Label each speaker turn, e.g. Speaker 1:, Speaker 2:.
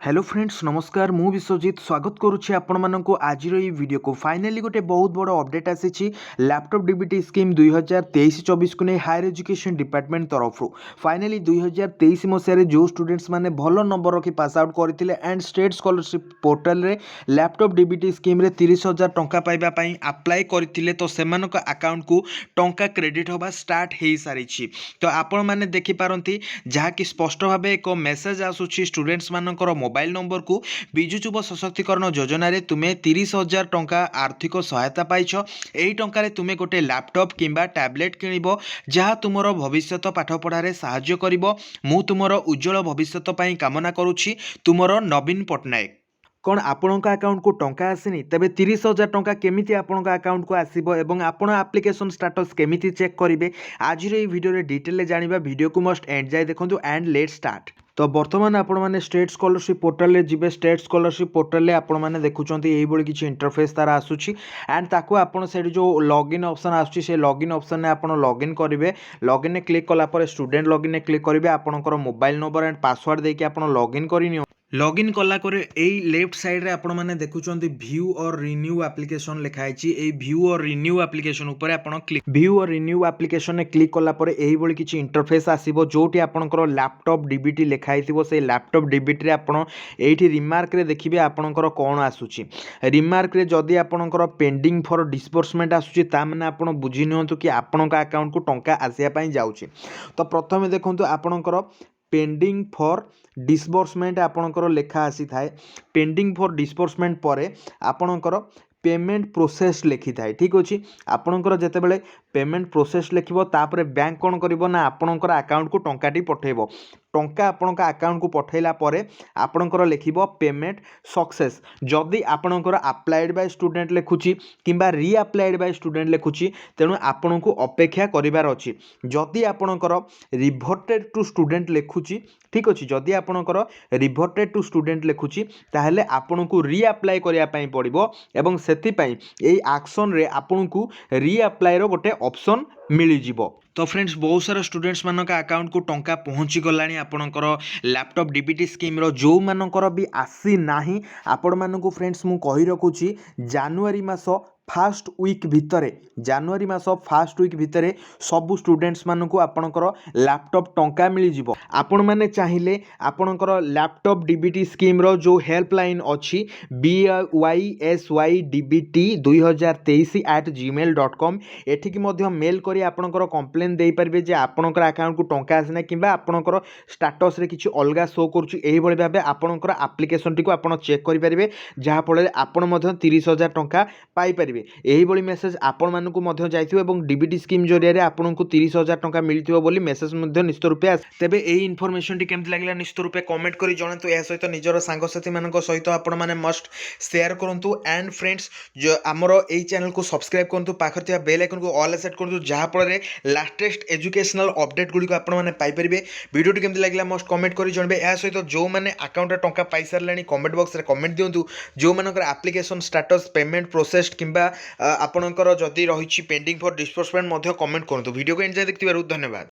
Speaker 1: Hello friends नमस्कार मु विश्वजीत स्वागत करुच्ची आपण मानक आज वीडियो को फाइनाली गोटे बहुत बड़ अपडेट आसी लैपटॉप डीबीटी स्कीम 2023-24 को नहीं हायर एजुकेशन डिपार्टमेंट तरफ फाइनाली 2023 मसीह जो स्टूडेंट्स माने भल नंबर रखी पास आउट करते एंड स्टेट स्कॉलरशिप पोर्टल रे लैपटॉप डीबीटी स्कीम रे 30,000 टंका पाइबापी अप्लाई करते तो से अकाउंट को टंका क्रेडिट होगा स्टार्ट हो सारी तो आपण मैंने देखिपारती जहाँकि स्पष्ट भाव एक मेसेज आसूसी स्टूडेंट्स मानकर मोबाइल नंबर को विजु युव सशक्तिकरण योजन तुम्हें 30,000 टंका आर्थिक सहायता पाइछ। यही टंकार तुम्हें गोटे लैपटॉप किंबा टैबलेट किनिबो जहाँ तुमर भविष्यत पाठपढ़ारे साहाय्य करिबो। मु तुमर उज्जवल भविष्यत पई कामना करुछि तुमर नवीन पट्टनायक। कौन आपण अकाउंट को टंका आसीनी तेबे 30,000 टंका केमिति आपण अकाउंट को आसीबो एवं आपण एप्लिकेशन स्टेटस केमिति चेक करिवे आज ये वीडियो रे डिटेल जानिबा। वीडियो को मस्ट एंड जाए देखंतु एंड लेट स्टार्ट। तो बर्तमान आपण मैंने स्टेट स्कॉलरशिप पोर्टल रे जिबे स्टेट स्कॉलरशिप पोर्टल रे आपण मैंने देखुचंती एही बळी किछि इंटरफेस तार आसुछि एंड ताको आपण सेठी जो लॉगिन ऑप्शन आसुछि से लॉगिन ऑप्शन ने आपण लॉगिन करिवे। लॉगिन ने क्लिक कला पर स्टूडेंट लॉगिन ने क्लिक करिवे आपणकर मोबाइल नंबर एंड पासवर्ड देके आपण लॉगिन करिनियो। लॉगिन कला करे एई लेफ्ट साइड रे आपण माने देखुचंती व्यू और रिन्यू एप्लिकेशन लिखाई छी। एई व्यू और रिन्यू एप्लिकेशन ऊपर आपण क्लिक व्यू और रिन्यू एप्लिकेशन ने क्लिक कला पर एही बळी किछि इंटरफेस आसीबो जोटी आपणकर लैपटॉप डीबीटी लिखाई थिबो। से लैपटॉप डीबीटी रे आपण एठी रिमार्क रे देखिबे आपणकर कोन आसुछि। रिमार्क रे जदी आपणकर पेंडिंग फॉर डिस्बर्समेंट आसुछि ता माने आपण बुझी नियंतु कि आपणका अकाउंट को टंका आसिया पई जाउछि। तो प्रथमे देखंतु आपणकर पेंडिंग फॉर डिस्बर्समेंट आपणकर लेखा आसी थाए। पेंडिंग फॉर डिस्बर्समेंट पर आपणकर पेमेंट प्रोसेस लिखि थाए। ठीक अछि आपणकर जेतेबेले पेमेंट प्रोसेस लिखिबो तापर बैंक कोन करिवो ना आपणकर अकाउंट को टंकाटी पठेइबो। टंका आपणका अकाउंट को पठेला परे आपणकर लिखिबो पेमेंट सक्सेस। जदि आपणकर अप्लाइड बाय स्टूडेंट लिखुची किंबा री अप्लाइड बाय स्टूडेंट लिखुची तेणु आपणको अपेक्षा करिवार अछि। जदि आपणकर रिवर्टेड टू स्टूडेंट लिखुची ठीक अछि जदि आपणकर रिवर्टेड टू स्टूडेंट लिखुची ताहेले आपणको री अप्लाई करिया पई पड़िबो एवं सेति पई एई एक्शन रे आपणको री अप्लाई रो गोटे ऑप्शन मिली जिवो। तो फ्रेंड्स बहुत सारा स्टूडेंट्स मानक अकाउंट को टंका पहुँची गलानी आपणकर लैपटॉप डीबीटी स्कीम रो जो मानकर भी आसी नाही आपण मानकु फ्रेंड्स मु कहि रखुची जनवरी मास फास्ट वीक भितरे जनवरी मास फास्ट वीक भितरे सबु स्टूडेंट्स मानकु आपणकर लैपटॉप टंका मिली जिवो। आपण माने चाहिए आपणकर लैपटॉप डीबीटी स्कीम रो जो हेल्पलाइन अछि BYSYDBT2023@gmail.com एठिकी मध्य मेल करी आपणकर कंप्लेन देई परिबे जे आपणकर अकाउंट को टंका आसिना किंबा आपणकर स्टेटस रे किछि अलगा शो करूछि। एही बळी भाबे आपणकर एप्लिकेशन टी को आपण चेक करि परिबे जहा फळे आपण मध्य 30,000 टंका पाई परिबे। एही बळी मेसेज आपण मानकु मध्य जाइथिबो एवं डीबीटी स्कीम जरिया रे आपणको 30,000 टंका मिलिथिबो बोली मेसेज मध्य निश्चित रूपे आस। तेबे एही इन्फॉर्मेशन टी केमति लागला निश्चित रूपे कमेंट करी जणातु। ए सहित निजर सांगसाथी मानक सहित आपण माने मस्ट शेयर करंतु एंड फ्रेंड्स जो हमरो एही चैनल को सब्सक्राइब करंतु पाखर थिया बेल आइकन को ऑल सेट करंतु जहा फळे लेटेस्ट एजुकेशनल अपडेट गुडी को आपण माने पाई परिबे। वीडियो टी केमति लागला मस्ट कमेंट करी जणबे। ए सहित जो माने अकाउंट टंका पाई सरलेनी कमेंट बॉक्स रे कमेंट दियंतु। जो मानकर एप्लिकेशन स्टेटस पेमेंट प्रोसेस किंबा आपणकर जदि रही पेंडिंग फॉर डिस्बर्समेंट कमेंट करूँ। वीडियो को एंड जाए देखिबारु धन्यवाद।